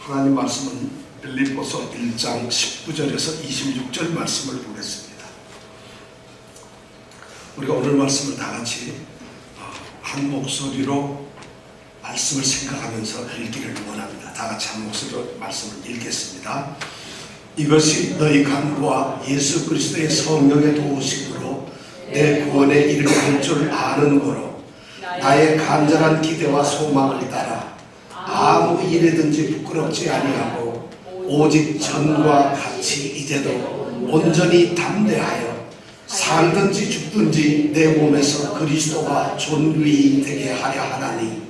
하나님 말씀은 빌립보서 1장 19절에서 26절 말씀을 보겠습니다. 우리가 오늘 말씀을 다 같이 한 목소리로 말씀을 생각하면서 읽기를 원합니다. 다 같이 한 목소리로 말씀을 읽겠습니다. 이것이 너희 간구와 예수 그리스도의 성령의 도우심으로 내 구원에 이르게 줄 아는 거로 나의 간절한 기대와 소망을 따라 아무 일에든지 부끄럽지 아니하고 오직 전과 같이 이제도 온전히 담대하여 살든지 죽든지 내 몸에서 그리스도가 존귀히 되게 하려 하나니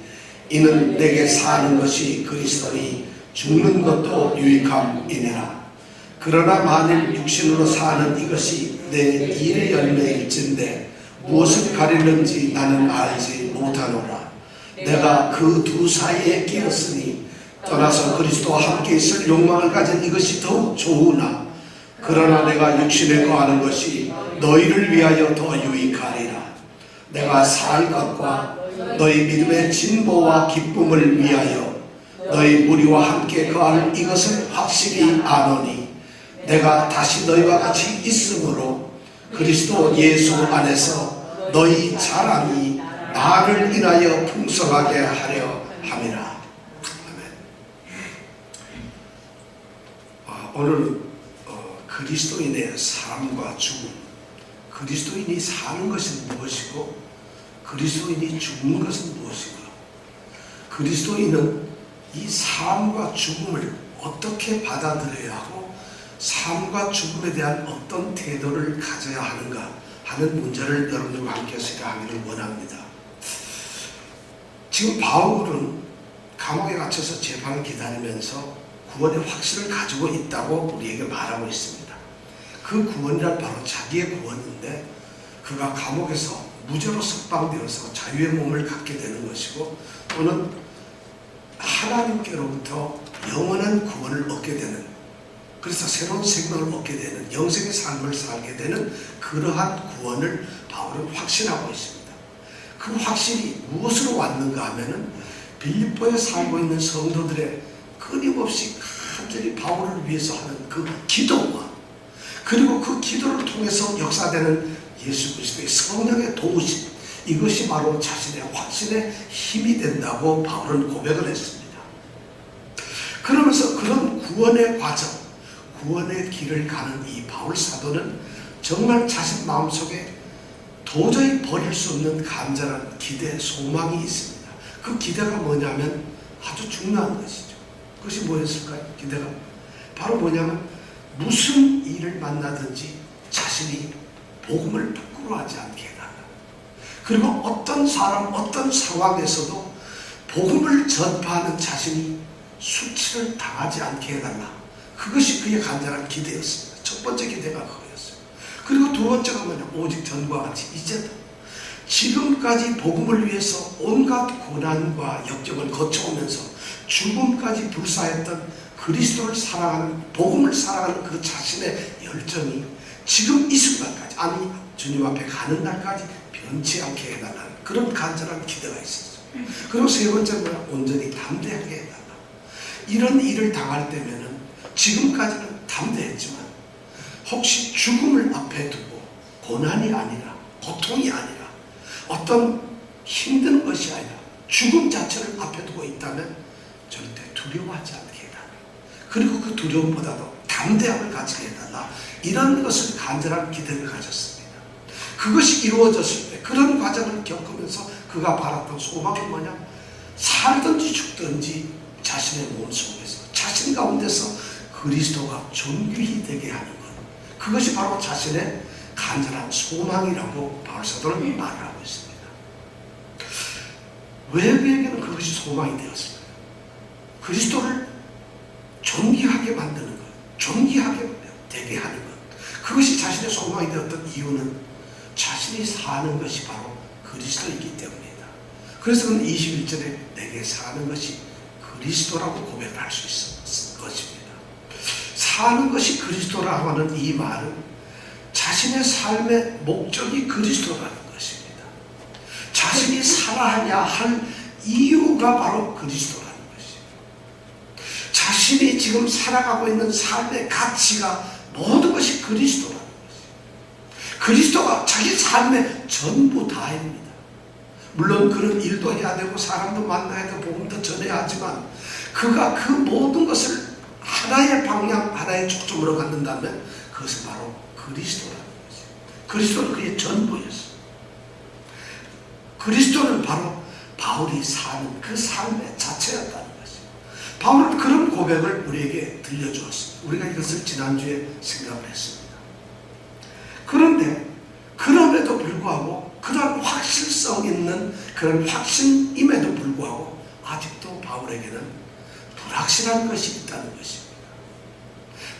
이는 내게 사는 것이 그리스도니 죽는 것도 유익함이니라. 그러나 만일 육신으로 사는 이것이 내 일의 열매일진데 무엇을 가리는지 나는 알지 못하노라. 내가 그 두 사이에 끼었으니 떠나서 그리스도와 함께 있을 욕망을 가진 이것이 더욱 좋으나 그러나 내가 육신에 거하는 것이 너희를 위하여 더 유익하리라. 내가 살 것과 너희 믿음의 진보와 기쁨을 위하여 너희 무리와 함께 거할 이것을 확실히 아노니 내가 다시 너희와 같이 있으므로 그리스도 예수 안에서 너희 자랑이 나를 인하여 풍성하게 하려 함이라. 오늘 그리스도인의 삶과 죽음, 그리스도인이 사는 것은 무엇이고 그리스도인이 죽는 것은 무엇이고, 그리스도인은 이 삶과 죽음을 어떻게 받아들여야 하고 삶과 죽음에 대한 어떤 태도를 가져야 하는가 하는 문제를 여러분들과 함께 생각하기를 원합니다. 지금 바울은 감옥에 갇혀서 재판을 기다리면서 구원의 확신을 가지고 있다고 우리에게 말하고 있습니다. 그 구원이란 바로 자기의 구원인데 그가 감옥에서 무죄로 석방되어서 자유의 몸을 갖게 되는 것이고 또는 하나님께로부터 영원한 구원을 얻게 되는, 그래서 새로운 생명을 얻게 되는 영생의 삶을 살게 되는 그러한 구원을 바울은 확신하고 있습니다. 그 확신이 무엇으로 왔는가 하면은 빌립보에 살고 있는 성도들의 끊임없이 간절히 바울을 위해서 하는 그 기도와 그리고 그 기도를 통해서 역사되는 예수 그리스도의 성령의 도우심, 이것이 바로 자신의 확신의 힘이 된다고 바울은 고백을 했습니다. 그러면서 그런 구원의 과정, 구원의 길을 가는 이 바울 사도는 정말 자신 마음속에 도저히 버릴 수 없는 간절한 기대, 소망이 있습니다. 그 기대가 뭐냐면 아주 중요한 것이죠. 그것이 뭐였을까요? 기대가 바로 뭐냐면 무슨 일을 만나든지 자신이 복음을 부끄러워하지 않게 해달라. 그리고 어떤 사람, 어떤 상황에서도 복음을 전파하는 자신이 수치를 당하지 않게 해달라. 그것이 그의 간절한 기대였습니다. 첫 번째 기대가 그거였어요. 그리고 두 번째가 뭐냐, 오직 전과 같이 이제도 지금까지 복음을 위해서 온갖 고난과 역경을 거쳐오면서 죽음까지 불사했던 그리스도를 사랑하는, 복음을 사랑하는 그 자신의 열정이 지금 이 순간까지, 아니 주님 앞에 가는 날까지 변치 않게 해달라는 그런 간절한 기대가 있었어요. 그리고 세 번째는 뭐냐, 온전히 담대하게 해달라. 이런 일을 당할 때면은 지금까지는 담대했지만 혹시 죽음을 앞에 두고 고난이 아니라, 고통이 아니라, 어떤 힘든 것이 아니라 죽음 자체를 앞에 두고 있다면 절대 두려워하지 않게 해달라. 그리고 그 두려움보다도 담대함을 가지게 해달라. 이런 것을 간절한 기대를 가졌습니다. 그것이 이루어졌을 때 그런 과정을 겪으면서 그가 바랐던 소망은 뭐냐, 살든지 죽든지 자신의 몸 속에서, 자신 가운데서 그리스도가 존귀히 되게 하는 것, 그것이 바로 자신의 간절한 소망이라고 바울 사도는 말을 하고 있습니다. 왜 그에게는 그것이 소망이 되었을까요? 그리스도를 존귀하게 만드는 것, 존귀하게 되게 하는 것, 그것이 자신의 소망이 되었던 이유는 자신이 사는 것이 바로 그리스도이기 때문이다. 그래서 그는 21절에 내게 사는 것이 그리스도라고 고백을 할 수 있었을 것입니다. 사는 것이 그리스도라고 하는 이 말은 자신의 삶의 목적이 그리스도라는 것입니다. 자신이 살아야 할 이유가 바로 그리스도라는 것입니다. 지금 살아가고 있는 삶의 가치가 모든 것이 그리스도라는 것이에요. 그리스도가 자기 삶의 전부 다입니다. 물론 그런 일도 해야 되고 사람도 만나야 되고 복음도 전해야 하지만 그가 그 모든 것을 하나의 방향, 하나의 초점으로 갖는다면 그것은 바로 그리스도라는 것이에요. 그리스도는 그의 전부였어요. 그리스도는 바로 바울이 사는 그 삶의 자체였다는 것이에요. 바울은 그런 고백을 우리에게 들려주었습니다. 우리가 이것을 지난주에 생각을 했습니다. 그런데 그럼에도 불구하고 그런 확실성 있는 그런 확신임에도 불구하고 아직도 바울에게는 불확실한 것이 있다는 것입니다.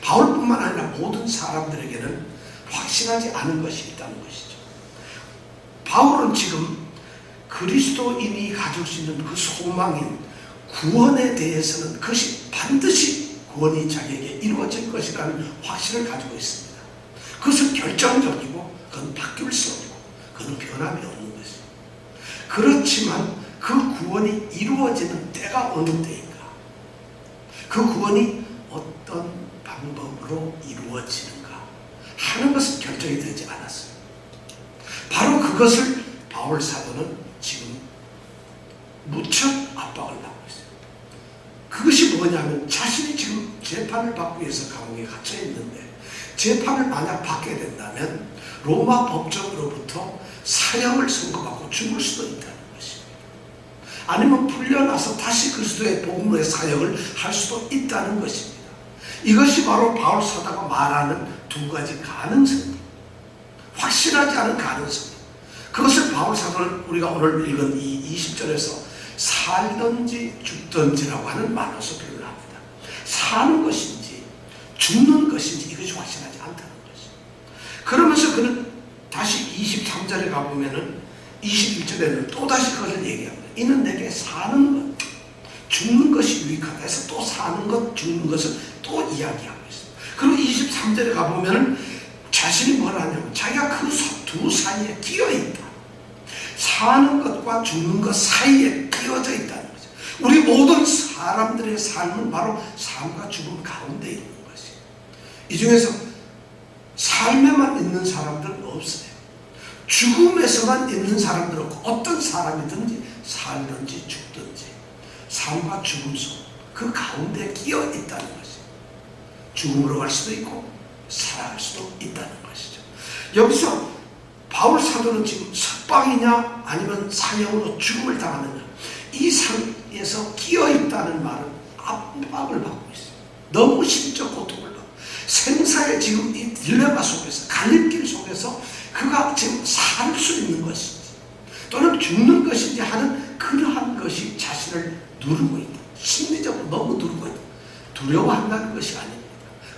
바울뿐만 아니라 모든 사람들에게는 확실하지 않은 것이 있다는 것이죠. 바울은 지금 그리스도인이 가질 수 있는 그 소망인 구원에 대해서는 그것이 반드시 구원이 자기에게 이루어질 것이라는 확신을 가지고 있습니다. 그것은 결정적이고 그건 바뀔 수 없고 그건 변함이 없는 것입니다. 그렇지만 그 구원이 이루어지는 때가 어느 때인가? 그 구원이 어떤 방법으로 이루어지는가 하는 것은 결정이 되지 않았어요. 바로 그것을 바울 사도는 지금 무척 압박을 받고 있어요. 그것이 뭐냐면 자신이 지금 재판을 받기 위해서 감옥에 갇혀 있는데 재판을 만약 받게 된다면 로마 법정으로부터 사형을 선고받고 죽을 수도 있다는 것입니다. 아니면 풀려나서 다시 그리스도의 복음의 사역을 할 수도 있다는 것입니다. 이것이 바로 바울 사도가 말하는 두 가지 가능성입니다. 확실하지 않은 가능성입니다. 그것을 바울 사도는 우리가 오늘 읽은 이 20절에서 살든지 죽든지라고 하는 말로서 표현을 합니다. 사는 것인지 죽는 것인지 이것이 확실하지 않다는 것입니다. 그러면서 그는 다시 23절에 가보면은 21절에는 또다시 그것을 얘기합니다. 이는 내게 사는 것, 죽는 것이 유익하다 해서 또 사는 것, 죽는 것을 또 이야기하고 있습니다. 그리고 23절에 가보면은 자신이 뭘 하냐면 자기가 그 두 사이에 끼어 있다. 사는 것과 죽는 것 사이에 끼어져 있다는 거죠. 우리 모든 사람들의 삶은 바로 삶과 죽음 가운데 있는 것이에요. 이 중에서 삶에만 있는 사람들은 없어요. 죽음에서만 있는 사람들은 없고 어떤 사람이든지 살든지 죽든지 삶과 죽음 속 그 가운데 끼어 있다는 것이에요. 죽음으로 갈 수도 있고 살아갈 수도 있다는 것이죠. 여기서 바울 사도는 지금 석방이냐 아니면 사형으로 죽음을 당하느냐 이 상에서 끼어 있다는 말은 압박을 받고 있어요. 너무 심적 고통을 받고 생사의 지금 이 딜레마 속에서 갈림길 속에서 그가 지금 살 수 있는 것인지 또는 죽는 것인지 하는 그러한 것이 자신을 누르고 있다. 심리적으로 너무 누르고 있다. 두려워한다는 것이 아닙니다.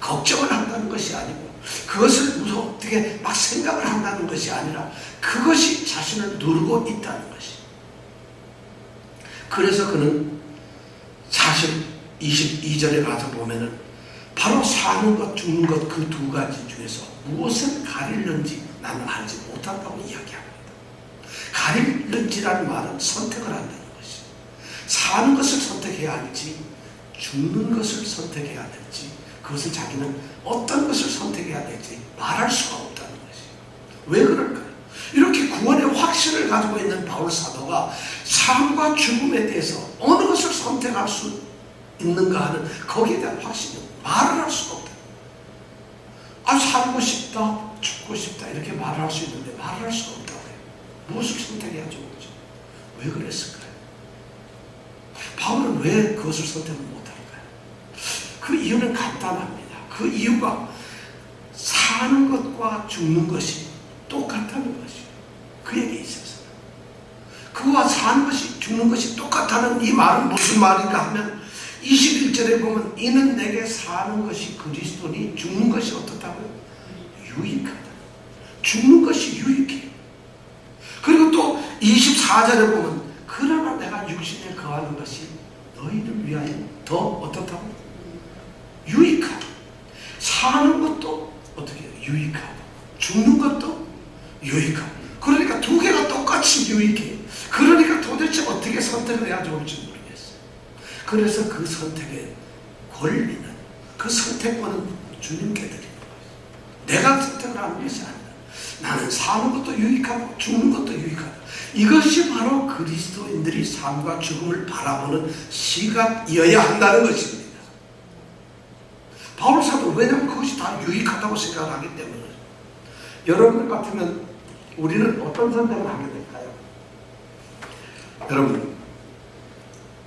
걱정을 한다는 것이 아니고 그것을 어떻게 막 생각을 한다는 것이 아니라 그것이 자신을 누르고 있다는 것이. 그래서 그는 사실 22절에 가서 보면은 바로 사는 것 죽는 것 그 두 가지 중에서 무엇을 가리는지 나는 알지 못한다고 이야기합니다. 가리는지라는 말은 선택을 한다는 것이. 사는 것을 선택해야 할지 죽는 것을 선택해야 될지 그것을 자기는 어떤 것을 선택해야 될지 말할 수가 없다는 것이. 왜 그럴까요? 이렇게 구원의 확신을 가지고 있는 바울 사도가 삶과 죽음에 대해서 어느 것을 선택할 수 있는가 하는 거기에 대한 확신이 말을 할 수가 없다. 살고 싶다, 죽고 싶다 이렇게 말을 할 수 있는데 말을 할 수가 없다고 해요. 무엇을 선택해야 좋은지. 왜 그랬을까요? 바울은 왜 그것을 선택을 못할까요? 그 이유는 간단합니다. 그 이유가 사는 것과 죽는 것이 똑같다는 것이에요. 그에게 있어서. 그와 사는 것이 죽는 것이 똑같다는 이 말은 무슨 말인가 하면 21절에 보면 이는 내게 사는 것이 그리스도니 죽는 것이 어떻다고요? 유익하다. 죽는 것이 유익해요. 그리고 또 24절에 보면 그러나 내가 육신에 거하는 것이 너희를 위하여 더 어떻다고? 유익하다. 사는 것도 어떻게 해요? 유익하다. 죽는 것도 유익하다. 그러니까 두 개가 똑같이 유익해요. 그러니까 도대체 어떻게 선택을 해야 좋을지 모르겠어요. 그래서 그 선택의 권리는 그 선택권은 주님께 드리는 거예요. 내가 선택을 하는 것이 아니다. 나는 사는 것도 유익하고 죽는 것도 유익하다. 이것이 바로 그리스도인들이 삶과 죽음을 바라보는 시각이어야 한다는 것입니다. 바울 사도 왜냐하면 그것이 다 유익하다고 생각을 하기 때문에. 여러분들 같으면 우리는 어떤 선택을 하게 될까요? 여러분,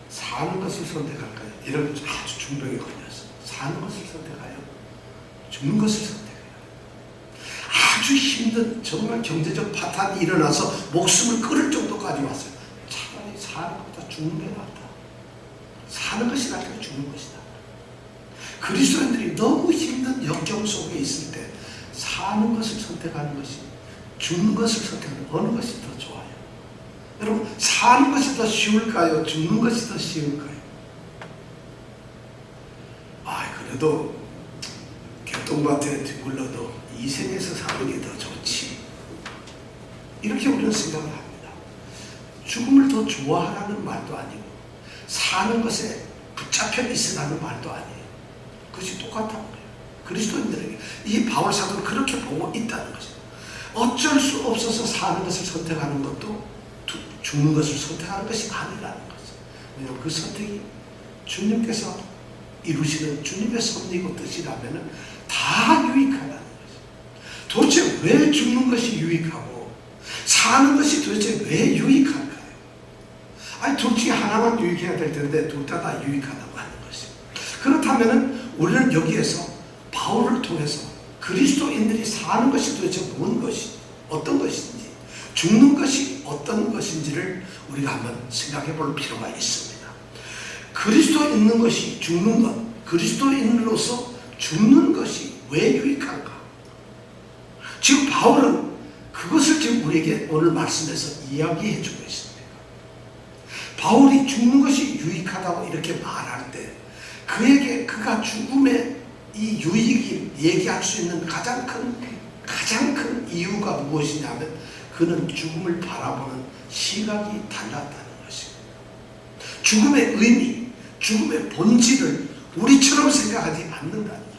사는 것을 선택할까요? 이런 아주 중병이 걸려서 사는 것을 선택하여 죽는 것을 선택해요. 아주 힘든 정말 경제적 파탄이 일어나서 목숨을 끊을 정도까지 왔어요. 차라리 사는 것보다 죽는 게 낫다. 사는 것이 낫다. 죽는 것이다. 그리스도인들이 너무 힘든 역경 속에 있을 때 사는 것을 선택하는 것이 죽는 것을 선택하는 어느 것이 더 좋아요? 여러분, 사는 것이 더 쉬울까요? 죽는 것이 더 쉬울까요? 그래도 개똥밭에 뒹굴러도 이 생에서 사는 게 더 좋지. 이렇게 우리는 생각을 합니다. 죽음을 더 좋아하라는 말도 아니고 사는 것에 붙잡혀 있으라는 말도 아니에요. 그것이 똑같다는 거예요. 그리스도인들에게 이 바울 사도는 그렇게 보고 있다는 거죠. 어쩔 수 없어서 사는 것을 선택하는 것도 죽는 것을 선택하는 것이 아니라는 거죠. 왜냐하면 그 선택이 주님께서 이루시는 주님의 섭리고 뜻이라면 다 유익하다는 거죠. 도대체 왜 죽는 것이 유익하고 사는 것이 도대체 왜 유익할까요? 둘 중에 하나만 유익해야 될 텐데 둘 다 유익하다고 하는 것입니다. 그렇다면 우리는 여기에서 바울을 통해서 그리스도인들이 사는 것이 도대체 뭔 것이 어떤 것인지 죽는 것이 어떤 것인지를 우리가 한번 생각해 볼 필요가 있습니다. 그리스도 있는 것이 죽는 것, 그리스도인으로서 죽는 것이 왜 유익한가? 지금 바울은 그것을 지금 우리에게 오늘 말씀에서 이야기해 주고 있습니다. 바울이 죽는 것이 유익하다고 이렇게 말할 때 그에게 그가 죽음의 이 유익을 얘기할 수 있는 가장 큰 이유가 무엇이냐면 그는 죽음을 바라보는 시각이 달랐다는 것입니다. 죽음의 의미, 죽음의 본질을 우리처럼 생각하지 않는다는 것입니다.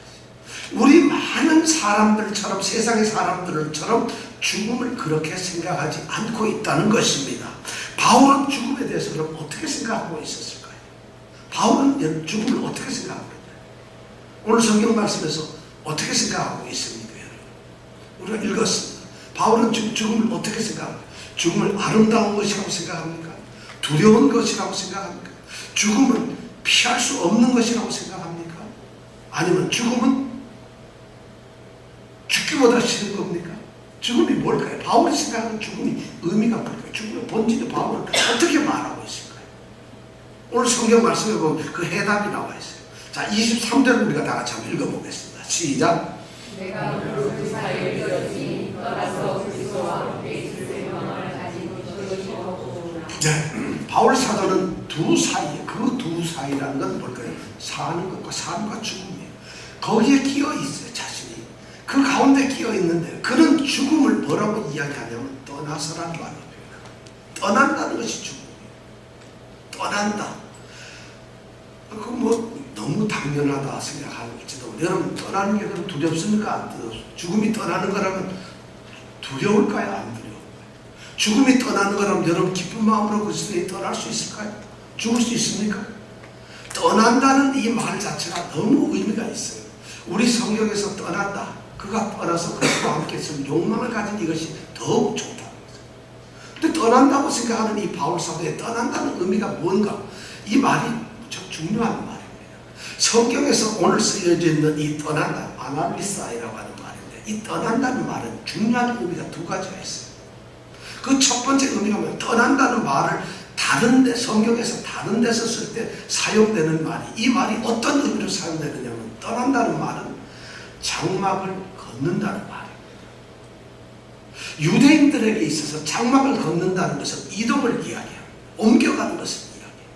우리 많은 사람들처럼 세상의 사람들처럼 죽음을 그렇게 생각하지 않고 있다는 것입니다. 바울은 죽음에 대해서 그럼 어떻게 생각하고 있었을까요? 바울은 죽음을 어떻게 생각하고 있나요? 오늘 성경 말씀에서 어떻게 생각하고 있습니까? 우리가 읽었습니다. 바울은 죽음을 어떻게 생각합니까? 죽음을 아름다운 것이라고 생각합니까? 두려운 것이라고 생각합니까? 죽음은 피할 수 없는 것이라고 생각합니까? 아니면 죽음은 죽기보다 싫은 겁니까? 죽음이 뭘까요? 바울이 생각하는 죽음이 의미가 뭘까요? 죽음의 본질을 바울은 어떻게 말하고 있을까요? 오늘 성경 말씀에 보면 그 해답이 나와 있어요. 자, 23절을 우리가 다 같이 한번 읽어보겠습니다. 시작. 내가 그 사이를 이었으니 떠나서 그리스도와 함께 있을 생명을 가지고 싶었구나. 네, 바울 사도는 두 사이, 그 두 사이라는 건 뭘까요? 사는 것과 삶과 죽음이에요. 거기에 끼어 있어요, 자신이. 그 가운데 끼어 있는데 그는 죽음을 뭐라고 이야기하냐면 떠나서라는 말로 표현합니다. 떠난다는 것이 죽음이에요. 떠난다. 그거 뭐 너무 당연하다 생각할지도 여러분 떠나는 게 그럼 두렵습니까? 안 두렵습니까? 죽음이 떠나는 거라면 두려울까요? 안 두려울까요? 죽음이 떠나는 거라면 여러분 기쁜 마음으로 그리스도에 떠날 수 있을까요? 죽을 수 있습니까? 떠난다는 이 말 자체가 너무 의미가 있어요. 우리 성경에서 떠난다. 그가 떠나서 그리스도와 함께 있으면 욕망을 가진 이것이 더욱 좋다는 거죠. 근데 떠난다고 생각하는 이 바울 사도의 떠난다는 의미가 뭔가? 이 말이 무척 중요한 말입니다. 성경에서 오늘 쓰여져 있는 이 떠난다, 아날리사이라고 하는 말인데 이 떠난다는 말은 중요한 의미가 두 가지가 있어요. 그 첫 번째 의미가 뭐냐면 떠난다는 말을 다른데 성경에서 다른 데서 쓸 때 사용되는 말이 이 말이 어떤 의미로 사용되느냐면 떠난다는 말은 장막을 걷는다는 말입니다. 유대인들에게 있어서 장막을 걷는다는 것은 이동을 이야기해요. 옮겨가는 것을 이야기해요.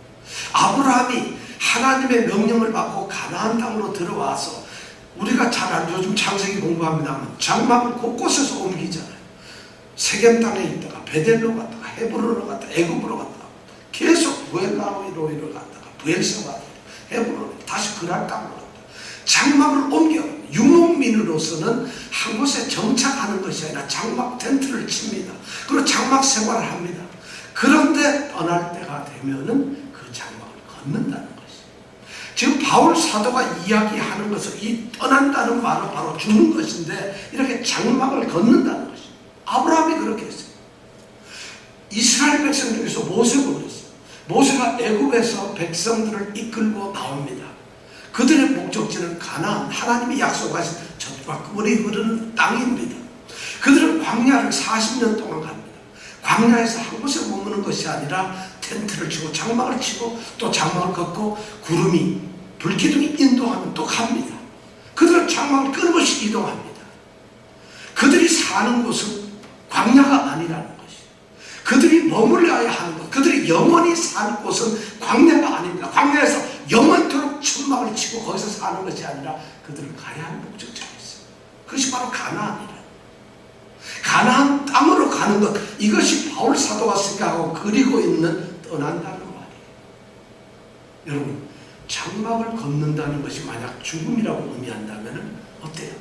아브라함이 하나님의 명령을 받고 가나안 땅으로 들어와서 우리가 잘 알죠. 요즘 창세기 공부합니다만 장막을 곳곳에서 옮기잖아요. 세겜 땅에 있다가 베델로 갔다가 헤브론으로 갔다가 애굽으로 갔다가 계속 부엘라로이로 갔다가 부엘세바 헤브론 다시 그랄 땅으로 갔다가 장막을 옮겨 유목민으로서는 한 곳에 정착하는 것이 아니라 장막 텐트를 칩니다. 그리고 장막 생활을 합니다. 그런데 떠날 때가 되면은 그 장막을 걷는다는 것이에요. 지금 바울 사도가 이야기하는 것은 이 떠난다는 말은 바로 죽는 것인데 이렇게 장막을 걷는다는 것이에요. 아브라함이 그렇게 했어요. 이스라엘 백성 중에서 모세가 그랬어요. 모세가 애굽에서 백성들을 이끌고 나옵니다. 그들의 목적지는 가나안, 하나님이 약속하신 젖과 꿀이 흐르는 땅입니다. 그들은 광야를 40년 동안 갑니다. 광야에서 한 곳에 머무는 것이 아니라 텐트를 치고 장막을 치고 또 장막을 걷고 구름이 불기둥이 인도하면 또 갑니다. 그들은 장막을 끊임없이 이동합니다. 그들이 사는 곳은 광야가 아니라는 것이에요. 그들이 머물러야 하는 곳, 그들이 영원히 사는 곳은 광야가 아닙니다. 광야에서 영원토록 천막을 치고 거기서 사는 것이 아니라 그들은 가야 하는 목적지가 있어요. 그것이 바로 가나안이라. 가나안 땅으로 가는 것, 이것이 바울 사도가 생각하고 그리고 있는 떠난다는 말이에요. 여러분, 장막을 걷는다는 것이 만약 죽음이라고 의미한다면 어때요?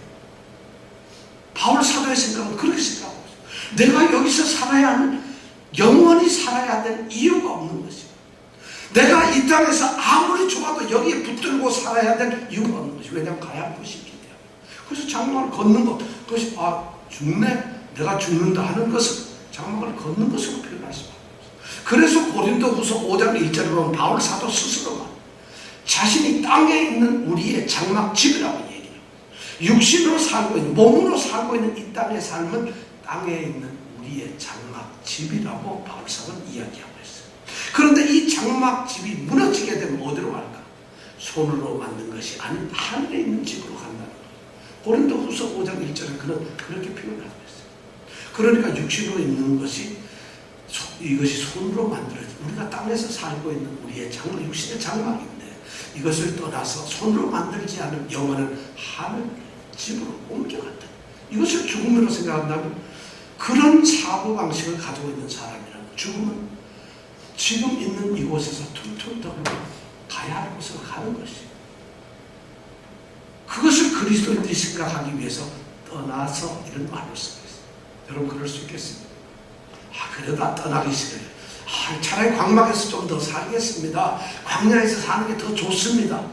바울 사도의 생각은 그렇게 생각하고 있어요. 내가 여기서 살아야 하는, 영원히 살아야 될 이유가 없는 것이에요. 내가 이 땅에서 아무리 좋아도 여기에 붙들고 살아야 될 이유가 없는 것이에요. 왜냐하면 가야 할 곳이 있기 때문에. 그래서 장막을 걷는 것, 그것이 죽네, 내가 죽는다 하는 것은 장막을 걷는 것으로 표현할 수밖에 없어요. 그래서 고린도후서 5장 1절에 보면 바울 사도 스스로가 자신이 땅에 있는 우리의 장막 집이라고 얘기해요. 육신으로 살고 있는, 몸으로 살고 있는 이 땅의 삶은 땅에 있는 우리의 장막 집이라고 바울 사도는 이야기하고 있어요. 그런데 이 장막 집이 무너지게 되면 어디로 갈까? 손으로 만든 것이 아닌 하늘에 있는 집으로 간다는 거예요. 고린도후서 5장 1절에 그는 그렇게 표현하고 있어요. 그러니까 육신으로 있는 것이 이것이 손으로 만들어진, 우리가 땅에서 살고 있는 우리의 장막, 육신의 장막인데 이것을 떠나서 손으로 만들지 않은 영원한 하늘 집으로 옮겨간다. 이것을 죽음으로 생각한다면 그런 사고방식을 가지고 있는 사람이라면 죽음은 지금 있는 이곳에서 퉁퉁 떠고 가야 할 곳으로 가는 것이에요. 그것을 그리스도인들이 생각하기 위해서 떠나서 이런 말을 쓰고 있어요. 여러분 그럴 수 있겠습니다. 그러다 떠나기 싫어요. 차라리 광막에서 좀 더 살겠습니다. 광야에서 사는 게 더 좋습니다.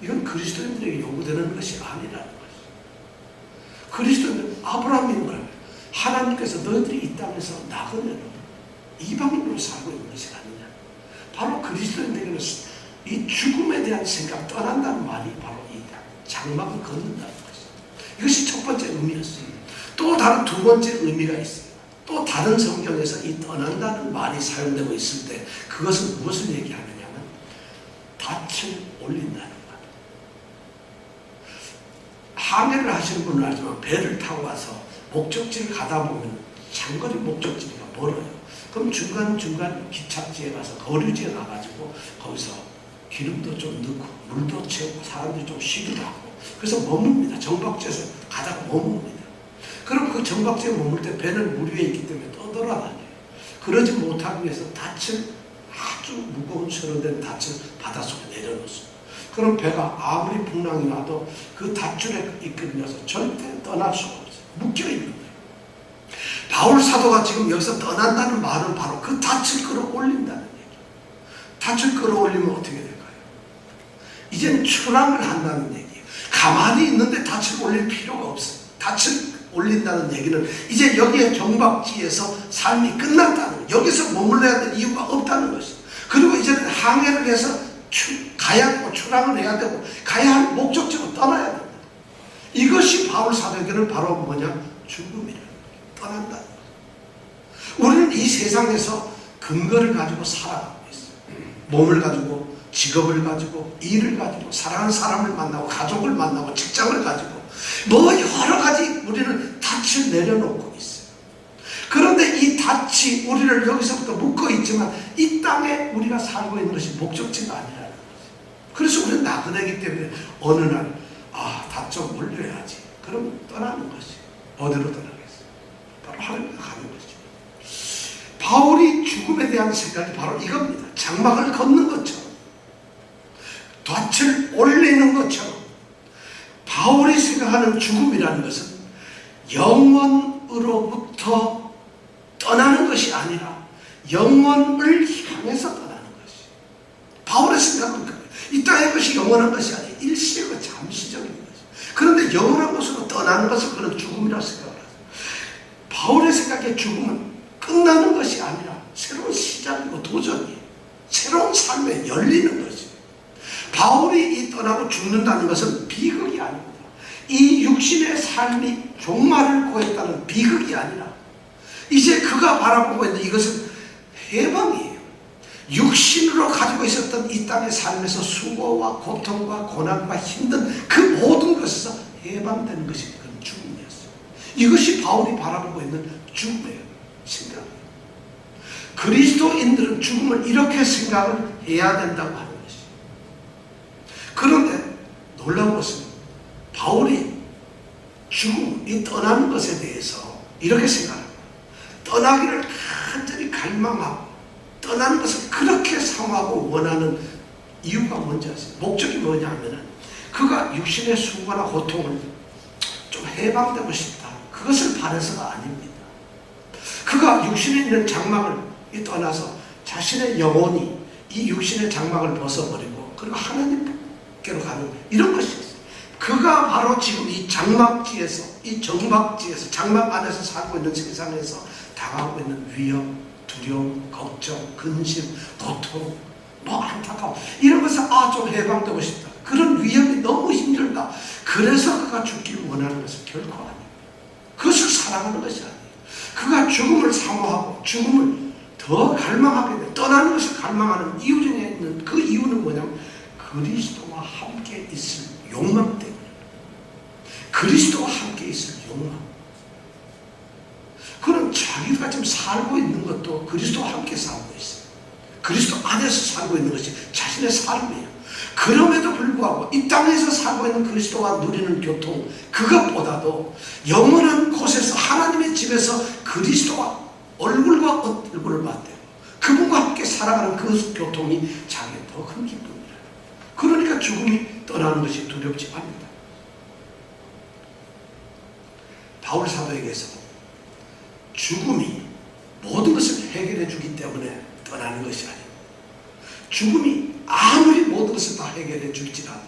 이건 그리스도인들에게 요구되는 것이 아니라는 것이죠. 그리스도인은 아브라함이 뭐라고요? 하나님께서 너희들이 이 땅에서 나그네로 이방인으로 살고 있는 것이 아니냐. 바로 그리스도인들에게는 이 죽음에 대한 생각, 떠난다는 말이 바로 이 장막을 걷는다는 것이죠. 이것이 첫 번째 의미였어요. 또 다른 두 번째 의미가 있어요. 또 다른 성경에서 이 떠난다는 말이 사용되고 있을 때 그것은 무엇을 얘기하느냐면 닻을 올린다는 말. 항해를 하시는 분은 알지만 배를 타고 와서 목적지를 가다 보면 장거리 목적지가 멀어요. 그럼 중간중간 기착지에 가서 거류지에 가가지고 거기서 기름도 좀 넣고 물도 채우고 사람들이 좀 쉬기도 하고 그래서 머뭅니다. 정박지에서 가다가 머뭅니다. 그럼 그 정박지에 머물 때 배는 물 위에 있기 때문에 떠돌아다녀요. 그러지 못하기 위해서 닻을 아주 무거운 세련된 닻을 바닷속에 내려놓습니다. 그럼 배가 아무리 풍랑이 와도 그 닷줄에 이끌려서 절대 떠날 수가 없어요. 묶여있는 거예요. 바울 사도가 지금 여기서 떠난다는 말은 바로 그 닻을 끌어올린다는 얘기예요. 닻을 끌어올리면 어떻게 될까요? 이제는 출항을 한다는 얘기예요. 가만히 있는데 닻을 올릴 필요가 없어요. 닻을 올린다는 얘기는 이제 여기에 정박지에서 삶이 끝났다는 거예요. 여기서 머물러야 될 이유가 없다는 것이죠. 그리고 이제는 항해를 해서 가야 되고 출항을 해야 되고 가야 할 목적지로 떠나야 된다. 이것이 바울 사도에게는 바로 뭐냐? 죽음이라. 떠난다. 우리는 이 세상에서 근거를 가지고 살아가고 있어요. 몸을 가지고, 직업을 가지고, 일을 가지고, 사랑하는 사람을 만나고, 가족을 만나고, 직장을 가지고 뭐 여러 가지 우리는 닻을 내려놓고 있어요. 그런데 이 닻이 우리를 여기서부터 묶어 있지만 이 땅에 우리가 살고 있는 것이 목적지가 아니라는 거죠. 그래서 우리는 나그네이기 때문에 어느 날 닷 좀 올려야지. 그럼 떠나는 것이 어디로 떠나겠어요? 바로 하늘로 가는 거죠. 바울이 죽음에 대한 생각이 바로 이겁니다. 장막을 걷는 것처럼 덫을 올리는 것처럼 하는 죽음이라는 것은 영원으로부터 떠나는 것이 아니라 영원을 향해서 떠나는 것이. 바울의 생각은 그거예요. 이 땅의 것이 영원한 것이 아니에요. 일시적이고 잠시적인 것이. 그런데 영원한 것으로 떠나는 것을 그는 죽음이라고 생각을 하죠. 바울의 생각에 죽음은 끝나는 것이 아니라 새로운 시작이고 도전이에요. 새로운 삶에 열리는 것이에요. 바울이 이 떠나고 죽는다는 것은 비극이 아닙니다. 이 육신의 삶이 종말을 고했다는 비극이 아니라 이제 그가 바라보고 있는 이것은 해방이에요. 육신으로 가지고 있었던 이 땅의 삶에서 수고와 고통과 고난과 힘든 그 모든 것에서 해방되는 것이 그런 죽음이었어요. 이것이 바울이 바라보고 있는 죽음의 생각이에요. 그리스도인들은 죽음을 이렇게 생각을 해야 된다고 하는 것이에요. 그런데 놀라운 것은 바울이 죽음, 이 떠나는 것에 대해서 이렇게 생각합니다. 떠나기를 간절히 갈망하고 떠나는 것을 그렇게 사모하고 원하는 이유가 뭔지 아세요? 목적이 뭐냐 하면은 그가 육신의 수고나 고통을 좀 해방되고 싶다. 그것을 바라서가 아닙니다. 그가 육신에 있는 장막을 떠나서 자신의 영혼이 이 육신의 장막을 벗어버리고 그리고 하나님께로 가는 이런 것이었어요. 그가 바로 지금 이 장막지에서, 이 정박지에서, 장막 안에서 살고 있는 세상에서 당하고 있는 위험, 두려움, 걱정, 근심, 고통, 안타까움 이런 것을 좀 해방되고 싶다. 그런 위험이 너무 힘들다. 그래서 그가 죽기를 원하는 것은 결코 아니에요. 그것을 사랑하는 것이 아니에요. 그가 죽음을 사모하고 죽음을 더 갈망하게 돼. 떠나는 것을 갈망하는 이유 중에 있는 그 이유는 뭐냐면 그리스도와 함께 있을 욕망 때문에. 그리스도와 함께 있을 욕망. 그는 자기가 지금 살고 있는 것도 그리스도와 함께 살고 있어요. 그리스도 안에서 살고 있는 것이 자신의 삶이에요. 그럼에도 불구하고 이 땅에서 살고 있는 그리스도와 누리는 교통, 그것보다도 영원한 곳에서 하나님의 집에서 그리스도와 얼굴과 얼굴을 맞대요. 그분과 함께 살아가는 그 교통이 자기의 더 큰 기쁨이라. 그러니까 죽음이 떠나는 것이 두렵지 않습니다. 바울 사도에게서 죽음이 모든 것을 해결해 주기 때문에 떠나는 것이 아니에요. 죽음이 아무리 모든 것을 다 해결해 줄지라도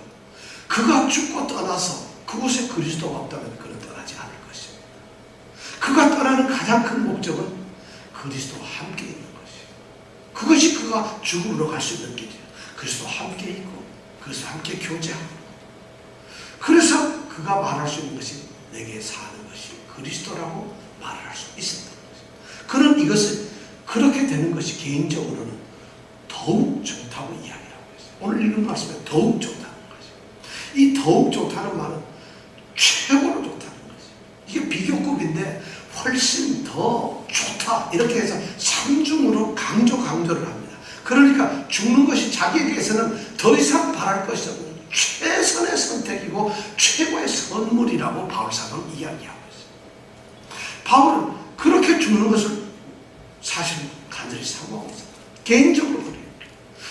그가 죽고 떠나서 그곳에 그리스도가 없다면 그는 떠나지 않을 것입니다. 그가 떠나는 가장 큰 목적은 그리스도와 함께 있는 것이에요. 그것이 그가 죽음으로 갈 수 있는 길이에요. 그리스도와 함께 있고 그리스도와 함께 교제하고. 그래서 그가 말할 수 있는 것이 내게 사는 것이 그리스도라고 말을 할 수 있었던 것이에요. 그는 이것을 그렇게 되는 것이 개인적으로는 더욱 좋다고 이야기하고 있어요. 오늘 읽은 말씀에 더욱 좋다는 것이에요. 이 더욱 좋다는 말은 최고로 좋다는 것이에요. 이게 비교급인데 훨씬 더 좋다 이렇게 해서 상중으로 강조를 합니다. 그러니까 죽는 것이 자기에게서는 더 이상 바랄 것이 없는 최선의 선택이고 최고의 선물이라고 바울 사도는 이야기하고 있어요. 바울은 그렇게 죽는 것을 사실 간절히 사모하고 있습니다. 개인적으로 그래요.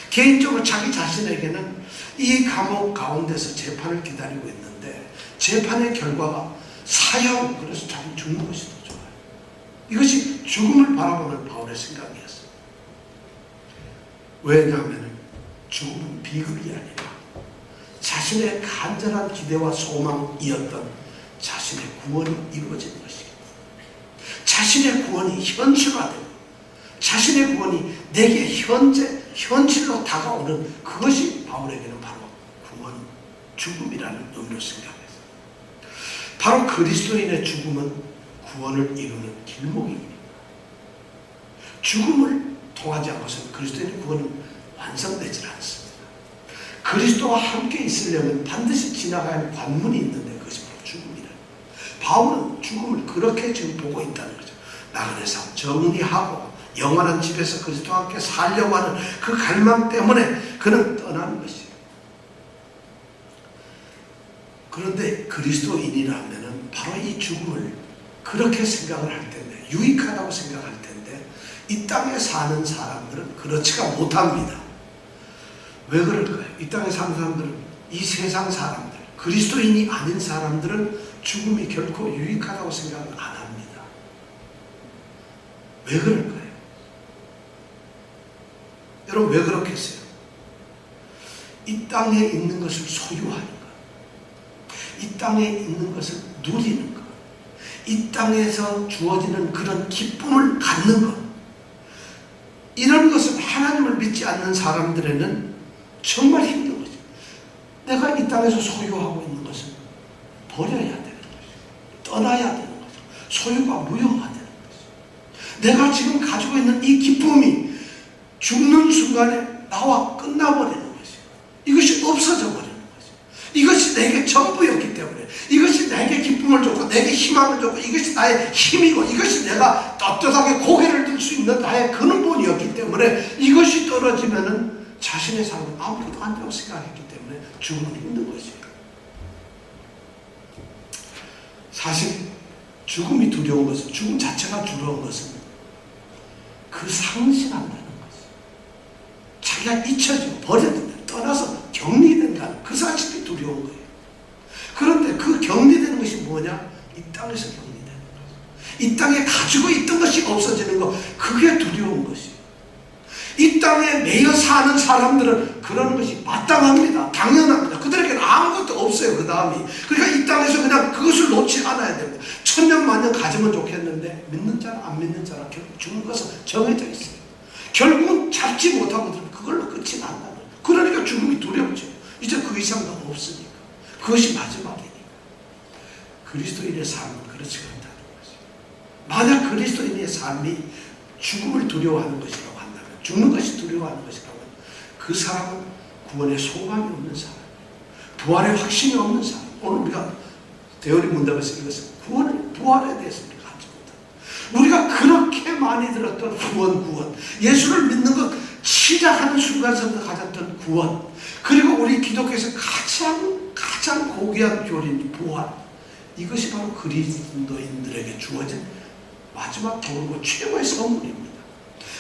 개인적으로 자기 자신에게는 이 감옥 가운데서 재판을 기다리고 있는데 재판의 결과가 사형, 그래서 자기 죽는 것이 더 좋아요. 이것이 죽음을 바라보는 바울의 생각이었어요. 왜냐하면 죽음은 비극이 아니라 자신의 간절한 기대와 소망이었던 자신의 구원이 이루어지는 것이기 때문에 자신의 구원이 현실화되고 자신의 구원이 내게 현실로 다가오는 그것이 바울에게는 바로 구원, 죽음이라는 의미로 생각했어요. 바로 그리스도인의 죽음은 구원을 이루는 길목입니다. 죽음을 통하지 않고서는 그리스도인의 구원은 완성되지 않습니다. 그리스도와 함께 있으려면 반드시 지나가야 할 관문이 있는데 그것이 바로 죽음이다. 바울은 죽음을 그렇게 지금 보고 있다는 거죠. 나그네 삶 정리하고 영원한 집에서 그리스도와 함께 살려고 하는 그 갈망 때문에 그는 떠나는 것이에요. 그런데 그리스도인이라면 바로 이 죽음을 그렇게 생각을 할 텐데, 유익하다고 생각할 텐데 이 땅에 사는 사람들은 그렇지가 못합니다. 왜 그럴까요? 이 땅에 사는 사람들은 이 세상 사람들, 그리스도인이 아닌 사람들은 죽음이 결코 유익하다고 생각을 안 합니다. 왜 그럴까요? 여러분 왜 그렇겠어요? 이 땅에 있는 것을 소유하는 것, 이 땅에 있는 것을 누리는 것, 이 땅에서 주어지는 그런 기쁨을 갖는 것, 이런 것을 하나님을 믿지 않는 사람들에는 정말 힘든 거죠. 내가 이 땅에서 소유하고 있는 것은 버려야 되는 거죠. 떠나야 되는 거죠. 소유가 무효화되는 거죠. 내가 지금 가지고 있는 이 기쁨이 죽는 순간에 나와 끝나버리는 거죠. 이것이 없어져 버리는 거죠. 이것이 내게 전부였기 때문에, 이것이 내게 기쁨을 줬고 내게 희망을 줬고 이것이 나의 힘이고 이것이 내가 떳떳하게 고개를 들 수 있는 나의 근본이었기 때문에, 이것이 떨어지면은 자신의 삶은 아무것도 안 되고 생각했기 때문에 죽음은 힘든 거죠. 사실 죽음이 두려운 것은, 죽음 자체가 두려운 것은 그 상실한다는 거죠. 자기가 잊혀지고 버려진다, 떠나서 격리된다는 그 사실이 두려운 거예요. 그런데 그 격리되는 것이 뭐냐? 이 땅에서 격리되는 거죠. 이 땅에 가지고 있던 것이 없어지는 것, 그게 두려운 것이에요. 이 땅에 매여 사는 사람들은 그런 것이 마땅합니다. 당연합니다. 그들에게는 아무것도 없어요. 그 다음이. 그러니까 이 땅에서 그냥 그것을 놓지 않아야 됩니다. 천년만년 가지면 좋겠는데 믿는 자나 안 믿는 자나 결국 죽는 것은 정해져 있어요. 결국은 잡지 못하고 그걸로 끝이 난다는 거예요. 그러니까 죽음이 두렵죠. 이제 그 이상도 없으니까. 그것이 마지막이니까. 그리스도인의 삶은 그렇지 않다는 거죠. 만약 그리스도인의 삶이 죽음을 두려워하는 것이라고 한다면, 죽는 것이 두려워하는 것이라면, 그 사람은 구원의 소망이 없는 사람, 부활의 확신이 없는 사람. 오늘 우리가 대어리 문답에서 이것은 부활에 대해서 우리가 하지 못합니다. 우리가 그렇게 많이 들었던 구원, 예수를 믿는 것 시작하는 순간부터 가졌던 구원, 그리고 우리 기독교에서 가장 고귀한 교리인 부활, 이것이 바로 그리스도인들에게 주어진 마지막 좋은 최고의 선물입니다.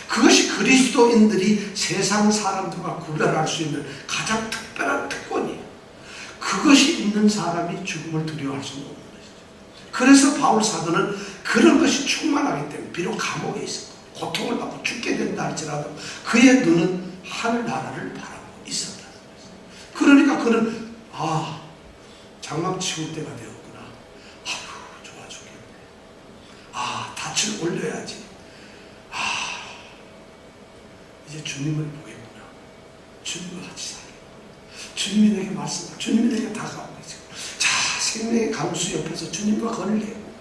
그것이 그리스도인들이 세상 사람들과 구별할 수 있는 가장 특별한 특권이에요. 그것이 있는 사람이 죽음을 두려워할 수는 없는 것이죠. 그래서 바울 사도는 그런 것이 충만하기 때문에 비록 감옥에 있었고 고통을 받고 죽게 된다 할지라도 그의 눈은 하늘나라를 바라보고 있었다는 것이죠. 그러니까 그는 장막 치울 때가 되었구나. 아휴, 좋아 죽겠네. 닻을 올려야지. 이제 주님을 보겠구나. 주님과 같이 살겠구나. 주님이 내게 말씀하고 주님이 내게 다가오고 계시고, 자, 생명의 강수 옆에서 주님과 거리를 깨고,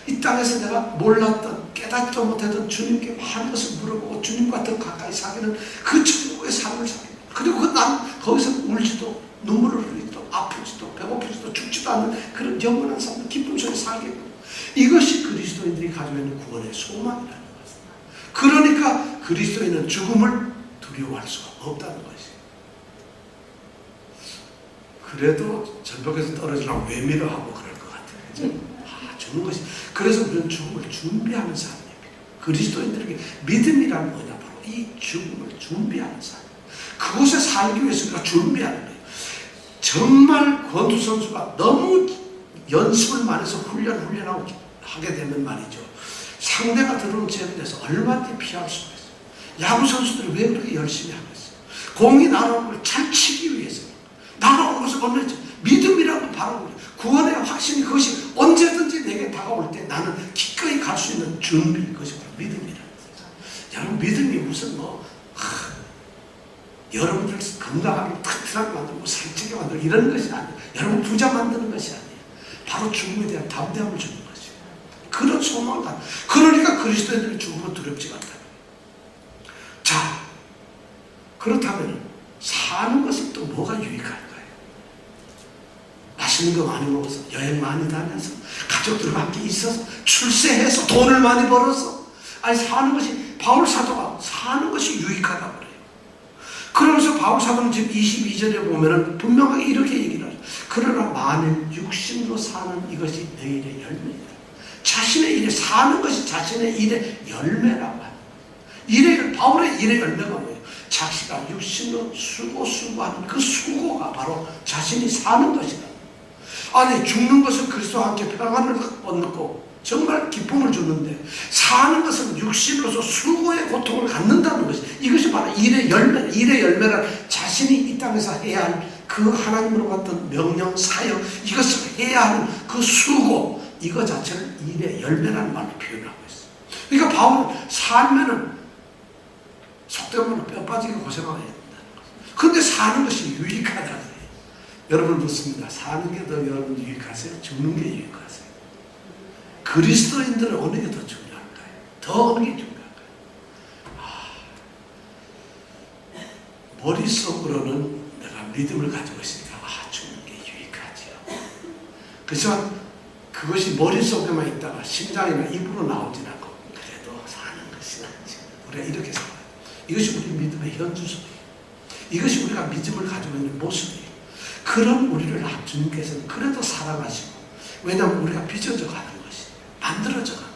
이 땅에서 내가 몰랐던, 깨닫지도 못했던 주님께 많은 것을 물어보고 주님과 더 가까이 사귀는 그 천국의 삶을 살겠구나. 그리고 난 거기서 울지도 눈물을 흘리지도 아프지도 배고프지도 죽지도 않는 그런 영원한 삶을 기쁨 속에 살겠구나. 이것이 그리스도인들이 가지고 있는 구원의 소망이라는 것입니다. 그러니까 그리스도인은 죽음을 두려워할 수가 없다는 것이에요. 그래도 절벽에서 떨어지려면 외미를 하고 그럴 것 같아요. 그죠? 죽는 것이. 그래서 우리는 죽음을 준비하는 사람입니다. 그리스도인들에게 믿음이란 뭐냐? 바로 이 죽음을 준비하는 사람. 그곳에 살기 위해서 우리가 준비하는 거예요. 정말 권투 선수가 너무 연습을 많이 해서 훈련하고 하게 되면 말이죠, 상대가 들어오는 제압에서 얼마든지 피할 수가 있어요. 야구 선수들이 왜 그렇게 열심히 하겠어요? 공이 날아오는 걸 잘 치기 위해서. 날아오는 것을 얻는 믿음이라고 바라고, 구원의 확신이 그것이 언제든지 내게 다가올 때 나는 기꺼이 갈 수 있는 준비, 그것이 바로 믿음이라는 거죠. 여러분, 믿음이 무슨 여러분들 건강하게 튼튼하게 만들고 살찌게 만들고 이런 것이 아니에요. 여러분 부자 만드는 것이 아니에요. 바로 죽음에 대한 담대함을 주는 것이에요. 그런 소망을 갖는. 그러니까 그리스도인들이 죽음은 두렵지가 않다. 자, 그렇다면 사는 것은 또 뭐가 유익할까요? 맛있는 거 많이 먹어서, 여행 많이 다녀서, 가족들과 함께 있어서, 출세해서, 돈을 많이 벌어서, 사는 것이, 바울 사도가 사는 것이 유익하다고 그래요. 그러면서 바울 사도는 지금 22절에 보면은 분명하게 이렇게 얘기를 하죠. 그러나 만일 육신으로 사는 이것이 너희의 열매이다. 자신의 일에 사는 것이 자신의 일의 열매라고 합니다. 바울의 일의 열매가 뭐예요? 자기가 육신으로 수고하는 그 수고가 바로 자신이 사는 것이다. 아니 죽는 것은 그리스도와 함께 평안을 얻고 정말 기쁨을 주는데 사는 것은 육신으로서 수고의 고통을 갖는다는 것이 이것이 바로 일의 열매란 자신이 이 땅에서 해야 할 그 하나님으로 받던 명령, 사역 이것을 해야 하는 그 수고 이거 자체를 일의 열매라는 말로 표현하고 있어요. 그러니까 바울은 살면은 속된 말로 뼈 빠지게 고생하게 된다는 거예요. 그런데 사는 것이 유익하다. 여러분 묻습니다. 사는 게 더 여러분 유익하세요? 죽는 게 유익하세요? 그리스도인들은 어느 게 더 중요할까요? 더 어느 게 중요할까요? 머릿속으로는 내가 믿음을 가지고 있으니까 죽는 게 유익하지요. 그렇지만 그것이 머릿속에만 있다가 심장이나 입으로 나오진 않고 그래도 사는 것이 낫지. 우리가 이렇게 살아요. 이것이 우리 믿음의 현주소예요. 이것이 우리가 믿음을 가지고 있는 모습이에요. 그런 우리를 주님께서는 그래도 사랑하시고 왜냐하면 우리가 빚어져 가는 것이 만들어져 가는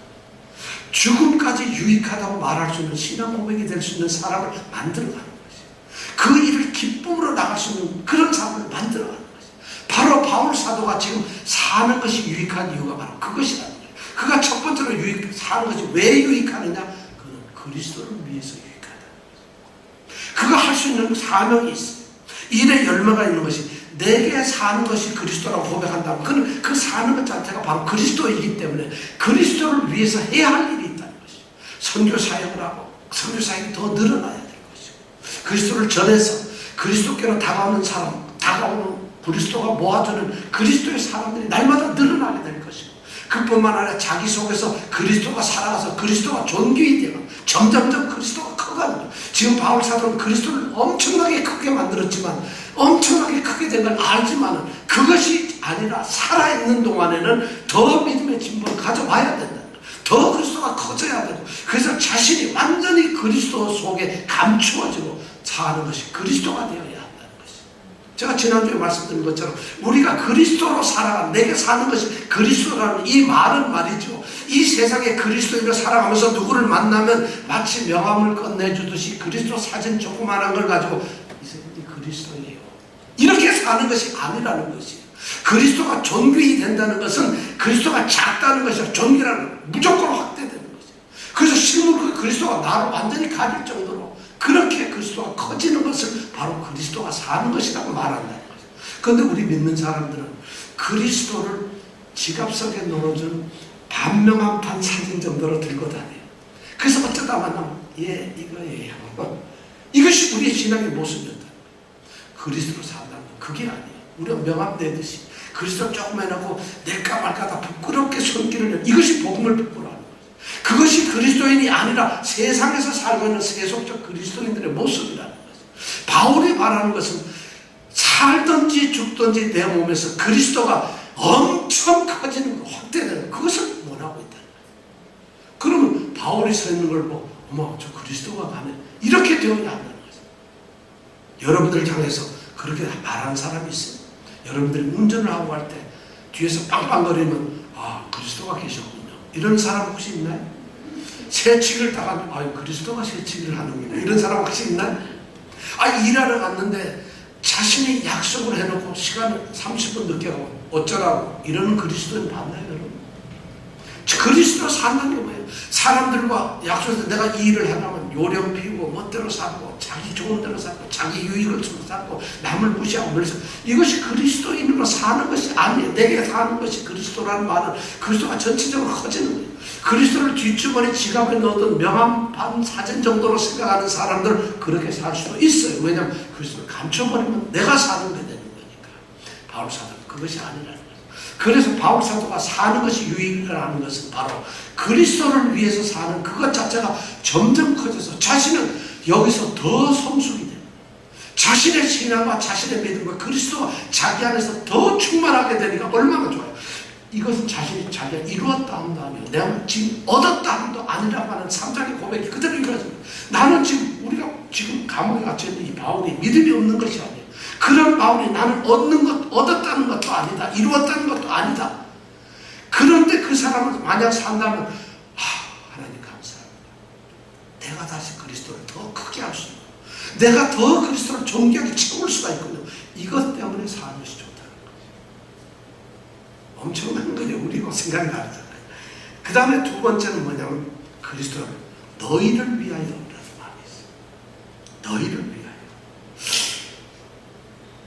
죽음까지 유익하다고 말할 수 있는 신앙 고백이 될 수 있는 사람을 만들어 가는 것이에요. 그 일을 기쁨으로 나갈 수 있는 그런 삶을 만들어 가는 것이에요. 바로 바울 사도가 지금 사는 것이 유익한 이유가 바로 그것이라는 거예요. 그가 첫 번째로 사는 것이 왜 유익하느냐? 그는 그리스도를 위해서 유익하다. 그가 할 수 있는 사명이 있어요. 일의 열매가 있는 것이 내게 사는 것이 그리스도라고 고백한다면 그는 그 사는 것 자체가 바로 그리스도이기 때문에 그리스도를 위해서 해야 할 일이 있다는 것이죠. 선교 사역을 하고 선교 사역이 더 늘어나야 될 것이고 그리스도를 전해서 그리스도께로 다가오는 사람, 다가오는 그리스도가 모아주는 그리스도의 사람들이 날마다 늘어나게 될 것이고 그뿐만 아니라 자기 속에서 그리스도가 살아가서 그리스도가 존귀히 되고 점점점 그리스도가 커가는 거예요. 지금 바울 사도는 그리스도를 엄청나게 크게 만들었지만 엄청나게 크게 된 걸 알지만 그것이 아니라 살아있는 동안에는 더 믿음의 진보를 가져와야 된다는 거예요. 더 그리스도가 커져야 되고 그래서 자신이 완전히 그리스도 속에 감추어지고 사는 것이 그리스도가 되어야 한다는 것이에요. 제가 지난주에 말씀드린 것처럼 우리가 그리스도로 살아가 내게 사는 것이 그리스도라는 이 말은 말이죠. 이 세상에 그리스도인으로 살아가면서 누구를 만나면 마치 명함을 끝내주듯이 그리스도 사진 조그마한 걸 가지고 이 사람이 그리스도예요. 이렇게 사는 것이 아니라는 것이에요. 그리스도가 존귀히 된다는 것은 그리스도가 작다는 것이라 존귀라는 건 무조건 확대되는 것이에요. 그래서 실물 그 그리스도가 나를 완전히 가릴 정도로 그렇게 그리스도가 커지는 것을 바로 그리스도가 사는 것이라고 말한다는 거죠. 그런데 우리 믿는 사람들은 그리스도를 지갑 속에 넣어준 반명 한 판 사진 정도로 들고 다녀요. 그래서 어쩌다 만나면 이거예요. 이것이 우리의 신앙의 모습이었다. 그리스도로 산다는 건 그게 아니에요. 우리가 명함 내듯이 그리스도 조금 해놓고 낼까 말까 다 부끄럽게 손길을 내요. 이것이 복음을 부끄러워하는 거죠. 그것이 그리스도인이 아니라 세상에서 살고 있는 세속적 그리스도인들의 모습이라는 거죠. 바울이 말하는 것은 살든지 죽든지 내 몸에서 그리스도가 엄청 커지는 거, 확대되는 거, 그것을 원하고 있다는 거예요. 그러면 바울이 서 있는 걸 보고 어머 저 그리스도가 가네 이렇게 되어야 한다는 거죠. 여러분들 향해서 그렇게 말하는 사람이 있어요. 여러분들이 운전을 하고 갈 때 뒤에서 빵빵거리면 아 그리스도가 계셨군요. 이런 사람 혹시 있나요? 새치기를 당하면 아 그리스도가 새치기를 하는군요. 이런 사람 혹시 있나요? 아 일하러 갔는데 자신이 약속을 해놓고 시간을 30분 늦게 가고 어쩌라고 이러는 그리스도인 맞나요 여러분? 그리스도 산다는 게 뭐예요? 사람들과 약속해서 내가 이 일을 하려면 요령 피우고 멋대로 살고 자기 좋은 대로 살고 자기 유익을 살고 남을 무시하고 그래서 이것이 그리스도인으로 사는 것이 아니에요. 내게 사는 것이 그리스도라는 말은 그리스도가 전체적으로 커지는 거예요. 그리스도를 뒷주머니 지갑에 넣어둔 명함 반 사진 정도로 생각하는 사람들 그렇게 살 수도 있어요. 왜냐하면 그리스도를 감춰버리면 내가 사는 게 되는 거니까. 바울 사도는 그것이 아니라는 거예요. 그래서 바울 사도가 사는 것이 유익이라는 것은 바로 그리스도를 위해서 사는 그것 자체가 점점 커져서 자신은 여기서 더 성숙이 됩니다. 자신의 신앙과 자신의 믿음과 그리스도가 자기 안에서 더 충만하게 되니까 얼마나 좋아요. 이것은 자신이 자기가 이루었다 함도 아니고 내가 지금 얻었다 함도 아니라고 하는 3장의 고백이 그대로 이루어집니다. 나는 지금 우리가 지금 감옥에 갇혀있는 이 바울이 믿음이 없는 것이 아니에요. 그런 바울이 나는 얻었다는 것도 아니다. 이루었다는 것도 아니다. 그런데 그 사람은 만약 산다면 하나님 감사합니다. 내가 다시 그리스도를 더 크게 할 수 있고 내가 더 그리스도를 존귀하게 채울 수가 있군요. 이것 때문에 사는 것이 좋다는 거죠. 엄청난 거죠. 우리가 생각이 다르잖아요. 그 다음에 두 번째는 뭐냐면 그리스도를 너희를 위하여라는 말이 있어요. 너희를 위하여.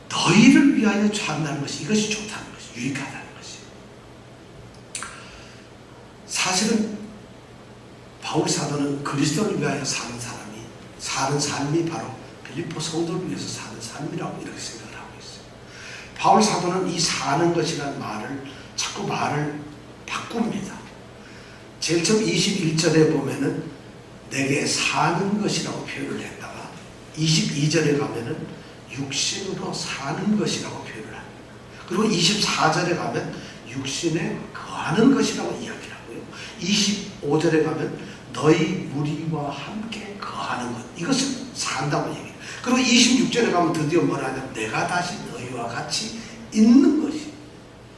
너희를 위하여 한다는 것이 이것이 좋다는 것이 유익하다는 것이. 사실은 바울 사도는 그리스도를 위하여 사는 삶이 바로 빌립보 성도를 위해서 사는 삶이라고 이렇게 생각을 하고 있어요. 바울 사도는 이 사는 것이라는 말을 자꾸 말을 바꿉니다. 제일 처음 21절에 보면은 내게 사는 것이라고 표현을 했다가 22절에 가면은 육신으로 사는 것이라고 표현을 합니다. 그리고 24절에 가면 육신에 거하는 것이라고 이야기를 하고요. 25절에 가면 너희 무리와 함께 거하는 것, 이것을 산다고 얘기해요. 그리고 26절에 가면 드디어 뭐라 하냐면 내가 다시 너희와 같이 있는 것이,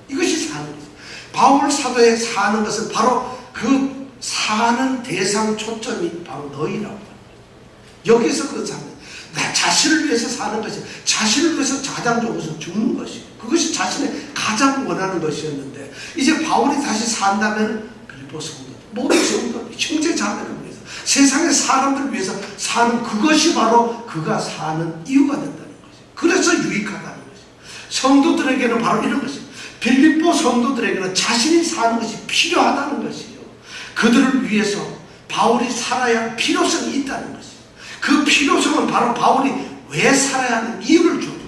이것이 사는 것이죠. 바울 사도의 사는 것은 바로 그 사는 대상 초점이 바로 너희라고 합니다. 여기서 그 사는, 나 자신을 위해서 사는 것이, 자신을 위해서 가장 좋은 것은 죽는 것이고, 그것이 자신의 가장 원하는 것이었는데, 이제 바울이 다시 산다면 빌립보 성도, 모든 성도, 형제 자매를 위해서, 세상의 사람들을 위해서 사는 그것이 바로 그가 사는 이유가 된다는 것이죠. 그래서 유익하다는 것이죠. 성도들에게는 바로 이런 것이죠. 빌립보 성도들에게는 자신이 사는 것이 필요하다는 것이죠. 그들을 위해서 바울이 살아야 할 필요성이 있다는 것이죠. 그 필요성은 바로 바울이 왜 살아야 하는 이유를 주고,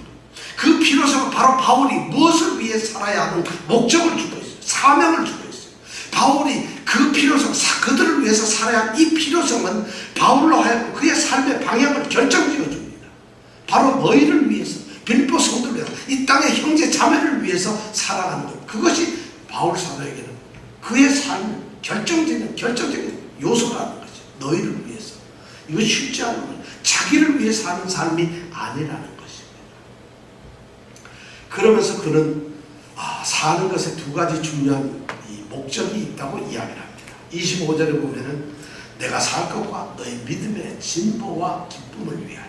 그 필요성은 바로 바울이 무엇을 위해 살아야 하는 목적을 주고 있어요. 사명을 주고 있어요. 바울이 그 필요성, 그들을 위해서 살아야 할 이 필요성은 바울로 하여금 그의 삶의 방향을 결정지어 줍니다. 바로 너희를 위해서, 빌립보 성도를 위해서, 이 땅의 형제 자매를 위해서 살아가는 것, 그것이 바울 사도에게는 그의 삶의 결정적인 요소라는 거죠. 너희를 위해서. 이거 쉽지 않은 거예요. 자기를 위해 사는 삶이 아니라는 것입니다. 그러면서 그는 사는 것에 두 가지 중요한 이 목적이 있다고 이야기를 합니다. 25절에 보면은 내가 살 것과 너의 믿음의 진보와 기쁨을 위하여.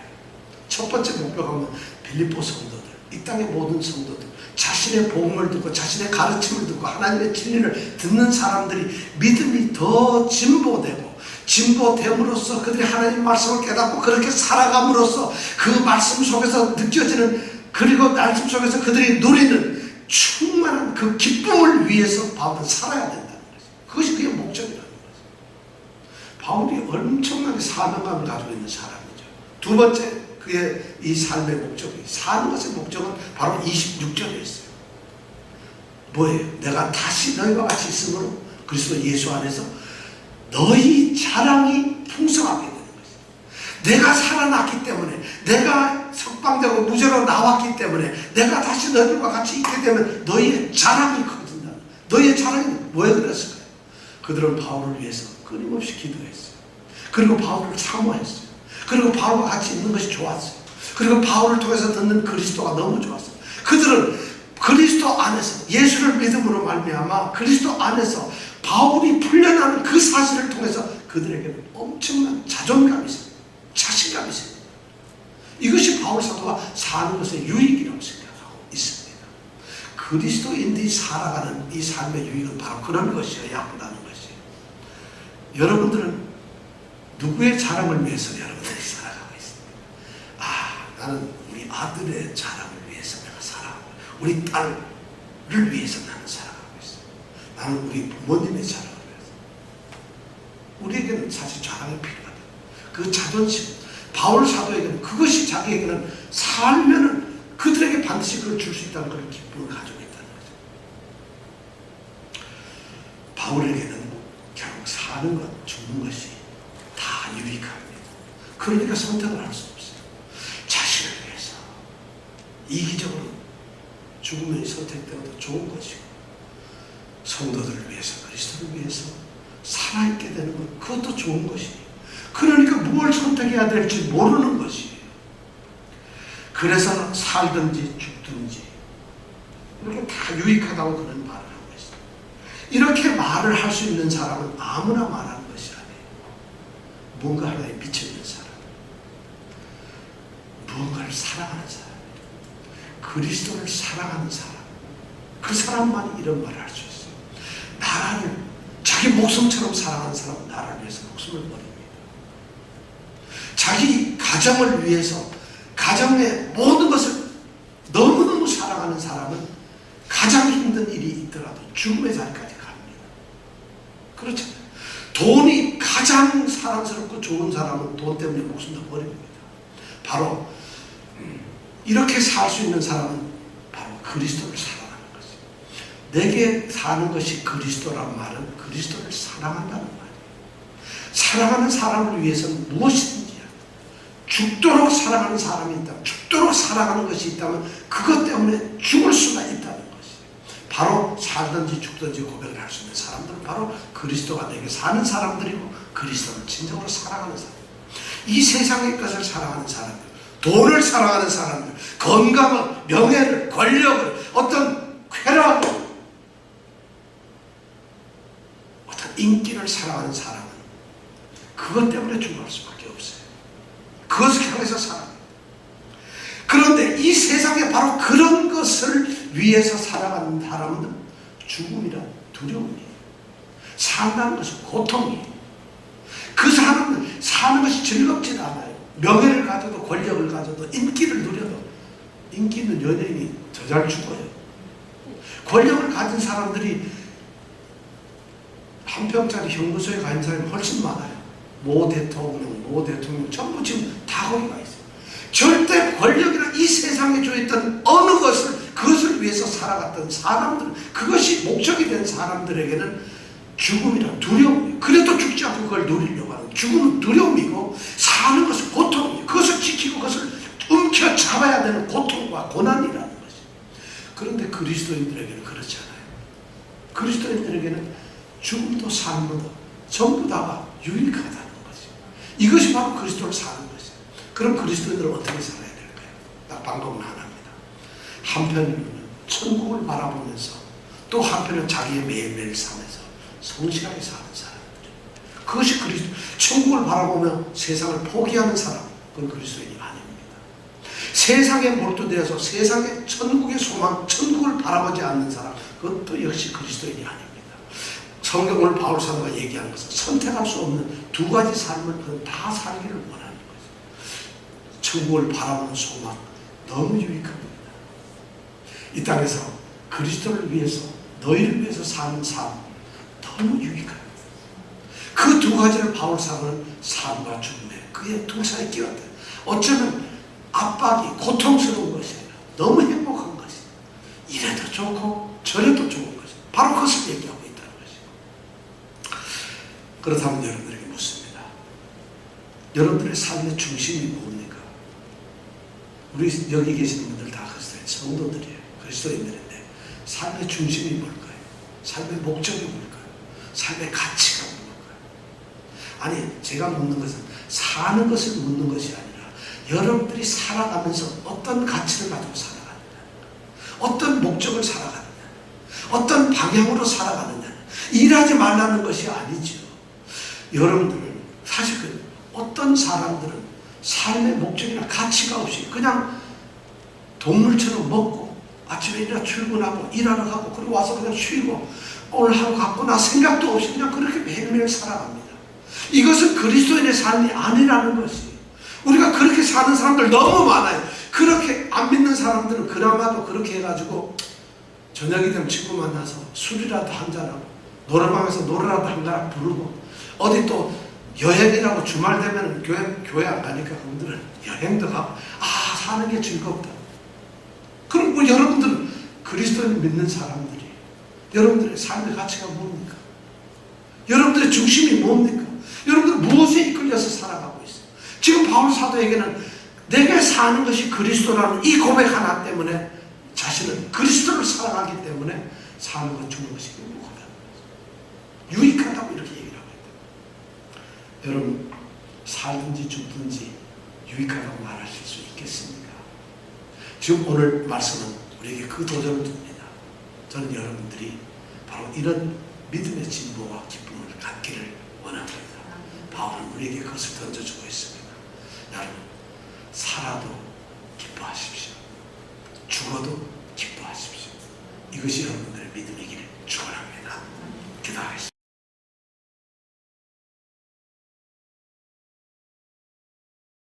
첫 번째 목표가 뭐냐면 빌립보 성도들, 이 땅의 모든 성도들, 자신의 복음을 듣고 자신의 가르침을 듣고 하나님의 진리를 듣는 사람들이 믿음이 더 진보됨으로써 그들이 하나님 말씀을 깨닫고 그렇게 살아감으로써 그 말씀 속에서 느껴지는, 그리고 말씀 속에서 그들이 누리는 충만한 그 기쁨을 위해서 바울은 살아야 된다는 거죠. 그것이 그의 목적이라는 거죠. 바울이 엄청나게 사명감을 가지고 있는 사람이죠. 두 번째 그의 이 삶의 목적이, 사는 것의 목적은 바로 26절에 있어요. 뭐예요? 내가 다시 너희와 같이 있으므로 그리스도 예수 안에서 너희 자랑이 풍성하게 되는 것이죠. 내가 살아났기 때문에, 내가 석방되고 무죄로 나왔기 때문에, 내가 다시 너희들과 같이 있게 되면 너희의 자랑이 커진다. 너희의 자랑이 왜 그랬을까요? 그들은 바울을 위해서 끊임없이 기도했어요. 그리고 바울을 사모했어요. 그리고 바울과 같이 있는 것이 좋았어요. 그리고 바울을 통해서 듣는 그리스도가 너무 좋았어요. 그들은 그리스도 안에서, 예수를 믿음으로 말미암아 그리스도 안에서 바울이 풀려나는 그 사실을 통해서 그들에게는 엄청난 자존감이 있어요. 자신감이 있어요. 이것이 바울 사도가 사는 것의 유익이라고 생각하고 있습니다. 그리스도인들이 살아가는 이 삶의 유익은 바로 그런 것이어야 한다는 것이에요. 여러분들은 누구의 자랑을 위해서 여러분들이 살아가고 있습니다. 나는 우리 아들의 자랑을 위해서 내가 살아가고, 우리 딸을 위해서 나는 살아가고 있어요. 나는 우리 부모님의 자랑을 위해서. 우리에게는 사실 자랑이 필요하다. 그 자존심, 바울 사도에게는 그것이 자기에게는 살면은 그들에게 반드시 그걸 줄 수 있다는 그런 기쁨을 가지고 있다는 거죠. 바울에게는 결국 사는 것, 죽는 것이 다 유익합니다. 그러니까 선택을 할 수 없어요. 자신을 위해서 이기적으로 죽음이 선택되어도 좋은 것이고, 성도들을 위해서, 그리스도를 위해서 살아있게 되는 것, 그것도 좋은 것이에요. 그러니까 무엇을 선택해야 될지 모르는 것이에요. 그래서 살든지 죽든지 이렇게 다 유익하다고 그런 말을 하고 있어요. 이렇게 말을 할 수 있는 사람은 아무나 말하는 것이 아니에요. 뭔가 하나에 미쳐있는 사람, 무언가를 사랑하는 사람, 그리스도를 사랑하는 사람, 그 사람만이 이런 말을 할 수 있어요. 나라를 자기 목숨처럼 사랑하는 사람은 나라를 위해서 목숨을 버립니다. 자기 가정을 위해서 가정의 모든 것을 너무너무 사랑하는 사람은 가장 힘든 일이 있더라도 죽음의 자리까지 갑니다. 그렇잖아요. 돈이 가장 사랑스럽고 좋은 사람은 돈 때문에 목숨도 버립니다. 바로 이렇게 살 수 있는 사람은 바로 그리스도를 사랑하는 것이에요. 내게 사는 것이 그리스도란 말은 그리스도를 사랑한다는 말이에요. 사랑하는 사람을 위해서는 무엇이든지 죽도록 사랑하는 사람이 있다면, 죽도록 사랑하는 것이 있다면 그것 때문에 죽을 수가 있다는 것이에요. 바로 살든지 죽든지 고백을 할 수 있는 사람들은 바로 그리스도가 내게 사는 사람들이고 그리스도를 진정으로 사랑하는 사람. 이 세상의 것을 사랑하는 사람들, 돈을 사랑하는 사람들, 건강을, 명예를, 권력을, 어떤 쾌락을, 어떤 인기를 사랑하는 사람은 그것 때문에 죽을 수밖에 없어요. 그것을 향해서 살아갑니다. 그런데 이 세상에 바로 그런 것을 위해서 살아가는 사람은 죽음이란 두려움이에요. 산다는 것은 고통이에요. 그 사람은 사는 것이 즐겁지 않아요. 명예를 가져도, 권력을 가져도, 인기를 누려도, 인기 있는 연예인이 더 잘 죽어요. 권력을 가진 사람들이 한 평짜리 형무소에 가 있는 사람이 훨씬 많아요. 모 대통령 전부 지금 다 거기가 있어요. 절대 권력이나 이 세상에 주어있던 어느 그것을 위해서 살아갔던 사람들, 그것이 목적이 된 사람들에게는 죽음이란 두려움이에요. 그래도 죽지 않고 그걸 누리려고 하는 죽음은 두려움이고, 사는 것은 고통이에요. 그것을 지키고 그것을 움켜잡아야 되는 고통과 고난이라는 것이에요. 그런데 그리스도인들에게는 그렇지 않아요. 그리스도인들에게는 죽음도 삶도 전부 다가 유익하다는 것이에요. 이것이 바로 그리스도를 사는 것이에요. 그럼 그리스도인들은 어떻게 살아야 될까요? 딱 방법은 하나입니다. 한편으로는 천국을 바라보면서, 또 한편은 자기의 매일매일 삶에서 성실하게 사는 사람들. 그것이 그리스도. 천국을 바라보며 세상을 포기하는 사람, 그건 그리스도인이 아닙니다. 세상에 몰두되어서 세상의 천국의 소망, 천국을 바라보지 않는 사람, 그것도 역시 그리스도인이 아닙니다. 성경 오늘 바울 사도가 얘기하는 것은 선택할 수 없는 두 가지 삶을 다 살기를 원하는 거죠. 천국을 바라보는 소망, 너무 유익합니다. 이 땅에서 그리스도를 위해서, 너희를 위해서 사는 삶, 너무 유익합니다. 그 두 가지를 바울 사도는 삶과 죽음에, 그의 두 사이에 끼웠다. 어쩌면 압박이 고통스러운 것이 아니라 너무 행복한 것이, 이래도 좋고 저래도 좋은 것이, 바로 그것을 얘기하고 있다는 것이고. 그렇다면 여러분들에게 묻습니다. 여러분들의 삶의 중심이 뭡니까? 우리 여기 계시는 분들 다 그리스도의 성도들이에요. 그리스도인들인데 삶의 중심이 뭘까요? 삶의 목적이 뭘까요? 삶의 가치가 뭘까요? 아니, 제가 묻는 것은 사는 것을 묻는 것이 아니라 여러분들이 살아가면서 어떤 가치를 가지고 살아가느냐, 어떤 목적을 살아가느냐, 어떤 방향으로 살아가느냐, 일하지 말라는 것이 아니죠. 여러분들은 사실 어떤 사람들은 삶의 목적이나 가치가 없이 그냥 동물처럼 먹고 아침에 일어나 출근하고 일하러 가고 그리고 와서 그냥 쉬고 오늘 하루 갔구나 생각도 없이 그냥 그렇게 매일매일 살아갑니다. 이것은 그리스도인의 삶이 아니라는 것이. 우리가 그렇게 사는 사람들 너무 많아요. 그렇게 안 믿는 사람들은 그나마도 그렇게 해가지고 저녁이 되면 친구 만나서 술이라도 한잔하고 노래방에서 노래라도 한잔 부르고, 어디 또 여행이라고 주말 되면 교회 안 가니까 그분들은 여행도 가고, 사는 게 즐겁다. 그럼 뭐 여러분들은 그리스도를 믿는 사람들이 여러분들의 삶의 가치가 뭡니까? 여러분들의 중심이 뭡니까? 여러분들 무엇에 이끌려서 살아가고 있어요? 지금 바울 사도에게는 내게 사는 것이 그리스도라는 이 고백 하나 때문에 자신은 그리스도를 살아가기 때문에 사는 것 죽는 것이 행복하다는 거죠. 유익하다고 이렇게 얘기를 하고 있다. 여러분, 살든지 죽든지 유익하다고 말하실 수 있겠습니까? 지금 오늘 말씀은 우리에게 그 도전을 줍니다. 저는 여러분들이 바로 이런 믿음의 진보와 기쁨을 갖기를 원합니다. 바울은 우리에게 그것을 던져주고 있습니다. 여러분, 살아도 기뻐하십시오. 죽어도 기뻐하십시오. 이것이 이것이 여러분들의 믿음이기